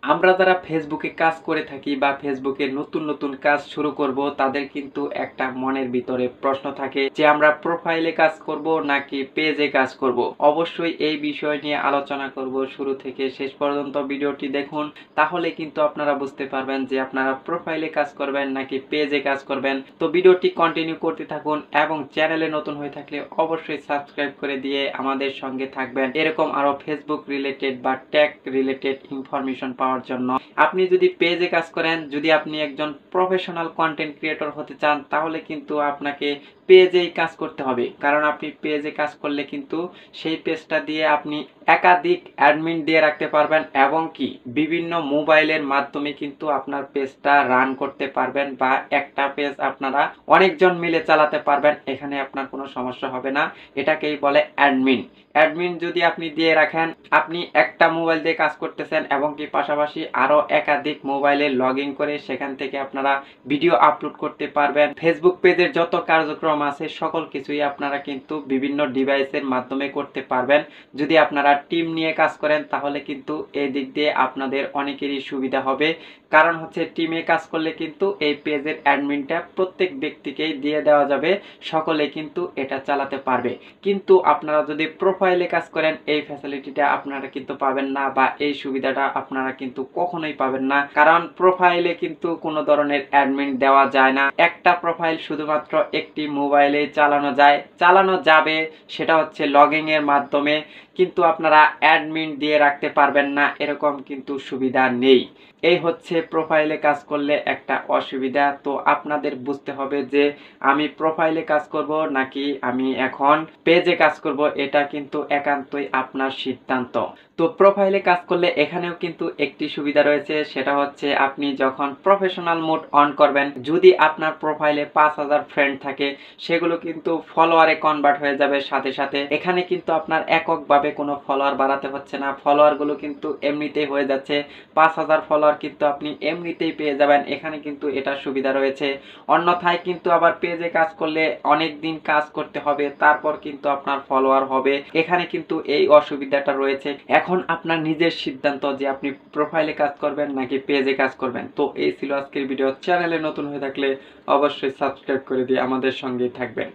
আমরা যারা ফেসবুকে কাজ করে থাকি বা ফেসবুকে নতুন নতুন কাজ শুরু করব তাদের কিন্তু একটা মনের ভিতরে প্রশ্ন থাকে যে আমরা প্রোফাইলে কাজ করব নাকি পেজে কাজ করব। অবশ্যই এই বিষয় নিয়ে আলোচনা করব, শুরু থেকে শেষ পর্যন্ত ভিডিওটি দেখুন, তাহলে কিন্তু আপনারা বুঝতে পারবেন যে আপনারা প্রোফাইলে কাজ করবেন নাকি পেজে কাজ করবেন। তো ভিডিওটি কন্টিনিউ করতে থাকুন এবং চ্যানেলে নতুন হয়ে থাকলে অবশ্যই সাবস্ক্রাইব করে দিয়ে আমাদের সঙ্গে থাকবেন এরকম আরো ফেসবুক রিলেটেড বা ট্যাগ রিলেটেড ইনফরমেশন পাওয়ার জন্য। আপনি যদি পেজে কাজ করেন, যদি আপনি একজন প্রফেশনাল কন্টেন্ট ক্রিয়েটর হতে চান, তাহলে কিন্তু আপনাকে পেজেই কাজ করতে হবে। কারণ আপনি পেজে কাজ করলে কিন্তু সেই পেজটা দিয়ে আপনি একাধিক অ্যাডমিন দিয়ে রাখতে পারবেন এবং কি বিভিন্ন মোবাইলের মাধ্যমে কিন্তু আপনার পেজটা রান করতে পারবেন বা একটা পেজ আপনারা অনেকজন মিলে চালাতে পারবেন। এখানে আপনার কোনো সমস্যা হবে না। এটাকেই বলে অ্যাডমিন। অ্যাডমিন যদি আপনি দিয়ে রাখেন, আপনি একটা মোবাইল দিয়ে কাজ করতেছেন এবং কি পাশাপাশি আরো একাধিক মোবাইলে লগ ইন করে সেখান থেকে আপনারা ভিডিও আপলোড করতে পারবেন। ফেসবুক পেজের যত কার্যক্রম আছে সকল কিছুই আপনারা কিন্তু বিভিন্ন ডিভাইসের মাধ্যমে করতে পারবেন। যদি আপনারা টিম নিয়ে কাজ করেন তাহলে কিন্তু এই দিক দিয়ে আপনাদের অনেকেরই সুবিধা হবে। কারণ হচ্ছে টিমে কাজ করলে কিন্তু এই পেজের অ্যাডমিনটা প্রত্যেক ব্যক্তিকেই দিয়ে দেওয়া যাবে, সকলে কিন্তু এটা চালাতে পারবে। কিন্তু আপনারা যদি প্রোফাইলে কাজ করেন এই ফ্যাসিলিটিটা আপনারা কিন্তু পাবেন না বা এই সুবিধাটা আপনারা কিন্তু কখনোই পাবেন না। কারণ প্রোফাইলে কিন্তু কোনো ধরনের অ্যাডমিন দেওয়া যায় না। একটা প্রোফাইল শুধুমাত্র একটি মোবাইলে চালানো যাবে, সেটা হচ্ছে লগইন এর মাধ্যমে। কিন্তু আপনারা অ্যাডমিন দিয়ে রাখতে পারবেন না, এরকম কিন্তু সুবিধা নেই। এই হচ্ছে প্রোফাইলে কাজ করলে একটা অসুবিধা। তো আপনাদের বুঝতে হবে যে আমি প্রোফাইলে কাজ করব নাকি আমি এখন পেজে কাজ করব, এটা কিন্তু একান্তই আপনার সিদ্ধান্ত। তো প্রোফাইলে কাজ করলে এখানেও কিন্তু একটি সুবিধা রয়েছে, সেটা হচ্ছে আপনি যখন প্রফেশনাল মোড অন করবেন, যদি আপনার প্রোফাইলে 5000 ফ্রেন্ড থাকে সেগুলো কিন্তু ফলোয়ারে কনভার্ট হয়ে যাবে সাথে সাথে। এখানে কিন্তু আপনার এককভাবে কোনো ফলোয়ার বাড়াতে হচ্ছে না, ফলোয়ার গুলো কিন্তু এমনিতেই হয়ে যাচ্ছে। 5000 ফলোয়ার কিন্তু আপনি এমনিতেই পেয়ে যাবেন, এখানে কিন্তু এটা সুবিধা রয়েছে। অন্যথায় কিন্তু আবার পেজে কাজ করলে অনেক দিন কাজ করতে হবে, তারপর কিন্তু আপনার ফলোয়ার হবে। এখানে কিন্তু এই অসুবিধাটা রয়েছে। এখন আপনার নিজের সিদ্ধান্ত যে আপনি প্রোফাইলে কাজ করবেন নাকি পেজে কাজ করবেন। তো এই ছিল আজকের ভিডিও। চ্যানেলে নতুন হয়ে থাকলে অবশ্যই সাবস্ক্রাইব করে দিয়ে আমাদের সঙ্গেই থাকবেন।